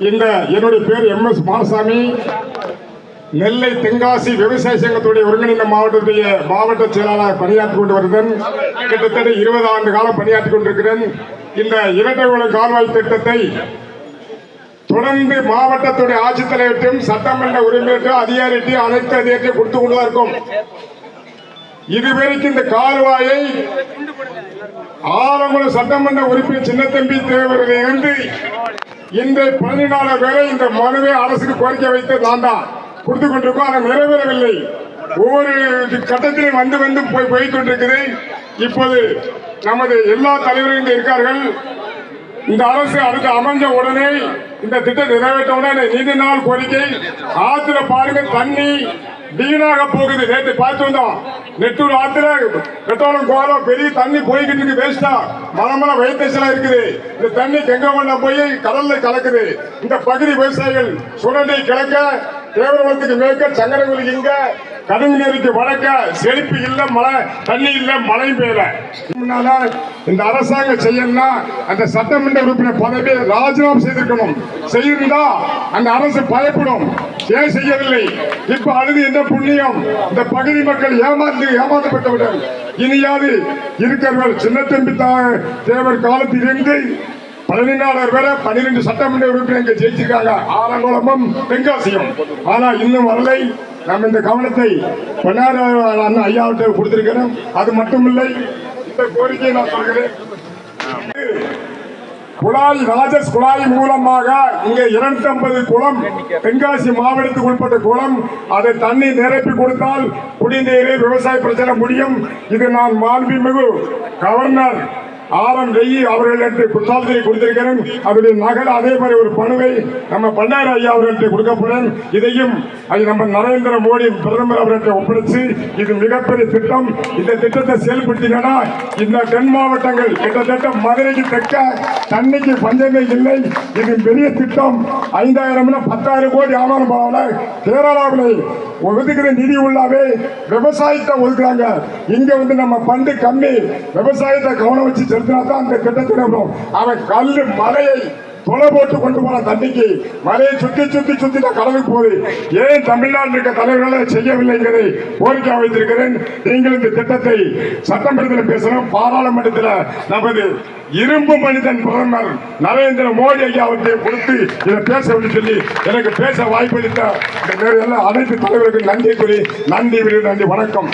இந்த என்னுடைய பேர் MS மானசாமி. நெல்லை தென்காசி விவசாய சங்கத்துடைய ஒருங்கிணைந்த மாவட்டத்துடைய மாவட்ட செயலாளர் பணியாற்றி கொண்டு வருகிறேன். கிட்டத்தட்ட 20 ஆண்டு காலம் பணியாற்றி கொண்டிருக்கிறேன். இந்த இரட்டைகுளம் கால்வாய் திட்டத்தை தொடர்ந்து மாவட்டத்துடைய ஆட்சித்தலைவர்கிட்டையும் சட்டமன்ற உரிமையிட்டும் அதிகாரிட்டையும் அனைத்து அதிகாரியும் கொடுத்து கொண்டுதான் இருக்கும். இதுவரைக்கும் இந்த கால்வாயை ஆலங்குளம் சட்டமன்ற உறுப்பினர் சின்னத்தம்பி தேவரில் இருந்து இந்த 14 வரை இந்த மனுவை அரசுக்கு கோரிக்கை வைத்து நான் தான் கொடுத்து கொண்டிருக்கோம். ஆனால் நிறைவேறவில்லை. ஒவ்வொரு கட்டத்திலும் வந்து போய் கொண்டிருக்குது. இப்போது நமது எல்லா தலைவரும் இங்கே இருக்கார்கள். இந்த அரசு அடுத்து அமைஞ்ச உடனே இந்த திட்டம் நிறைவேற்ற உடனே நீண்ட நாள் கோரிக்கை. ஆத்துல பாருங்க தண்ணி வீணாக போகுது. நேற்று பார்த்து வந்தோம். நெட்டூர் ஆத்துல பெட்ரோலும் கோலம் பெரிய தண்ணி போய்கிட்டு இருக்கு. வேஸ்டா மலமல வயிற்றுச்சலா இருக்குது. இந்த தண்ணி கெங்கமண்ண போய் கடல்ல கலக்குது. இந்த பகுதி விவசாயிகள் சுரண்டை கிழக்க தேவரகுளத்துக்கு மேற்க சங்கரகுலிக்கு இங்க கடுங்குநேரிக்கு வடக்க செழிப்பு இல்ல, மழை தண்ணி இல்ல, மழை பெய்யல. இந்த அரசாங்கம் செய்யணும்னா அந்த சட்டமன்ற உறுப்பினர் பதவியை ராஜினாமா செய்திருக்கணும். செய்திருந்தா அந்த அரசு பயப்படும். ஏன் செய்யவில்லை? இப்ப அழுது என்ன புண்ணியம்? இந்த பகுதி மக்கள் ஏமாற்றப்பட்டவிடம். இனியாவது இருக்கிறவர்கள் சின்னத்தம்பி தேவர் காலத்திலிருந்து 14 வரை 12 சட்டமன்ற உறுப்பினர் ஜெயிச்சிருக்காங்க. ஆலங்குளமும் தென்காசியும். ஆனா இன்னும் வரலை. நம்ம இந்த கவனத்தை பொன்னார அண்ணன் ஐயாவிட்ட கொடுத்திருக்கிறோம். அது மட்டுமில்லை, இந்த கோரிக்கையை நான் சொல்கிறேன். குழாய் ராஜஸ் குழாய் மூலமாக இங்கே 250 குளம் தென்காசி மாவட்டத்துக்கு உட்பட்ட குளம். அதை தண்ணி நிரப்பி கொடுத்தால் குடிநீர் விவசாய பிரச்சனை முடியும். இது நான் மாண்புமிகு கவர்னர் RM ரெய்யி அவர்களிடத்தை குற்றாலத்தை கொடுத்திருக்கிறேன். அவருடைய நகல் அதே மாதிரி ஒரு பணுவை நம்ம பண்டார ஐயா அவர்களிட்ட கொடுக்கப்படும். இதையும் நம்ம நரேந்திர மோடி பிரதமர் அவர்கிட்ட ஒப்படைச்சு இது மிகப்பெரிய திட்டம். இந்த திட்டத்தை செயல்படுத்தினா இந்த தென் மாவட்டங்கள் கிட்டத்தட்ட மதுரைக்கு தெற்க தண்ணிக்கு பஞ்சமே இல்லை. இது பெரிய திட்டம். 5000 10,000 கோடி ஆமாரம் போல கேரளாவில் ஒதுக்குற நிதி உள்ளாவே விவசாயத்தை ஒதுக்குறாங்க. இங்க வந்து நம்ம பண்டு கம்மி. விவசாயத்தை கவனம் வச்சு செலுத்தினா தான் அந்த திட்டத்தில் அவன் கல்லு மலையை தொலை போட்டு கொண்டு போன தண்ணிக்கு மலையை சுத்தி தான் கடலுக்கு போகுது. ஏன் தமிழ்நாட்டில் இருக்க தலைவர்களை செய்யவில்லைங்கிறதை கோரிக்கை வைத்திருக்கிறேன். நீங்கள் இந்த திட்டத்தை சட்டமன்றத்தில் பேசணும். பாராளுமன்றத்தில் நமது இரும்பு மனிதன் பிரதமர் நரேந்திர மோடி ஐயா அவர்களை கொடுத்து இதை பேச சொல்லி எனக்கு பேச வாய்ப்பளித்த அனைத்து தலைவர்களுக்கு நன்றி கூறி நன்றி வணக்கம்.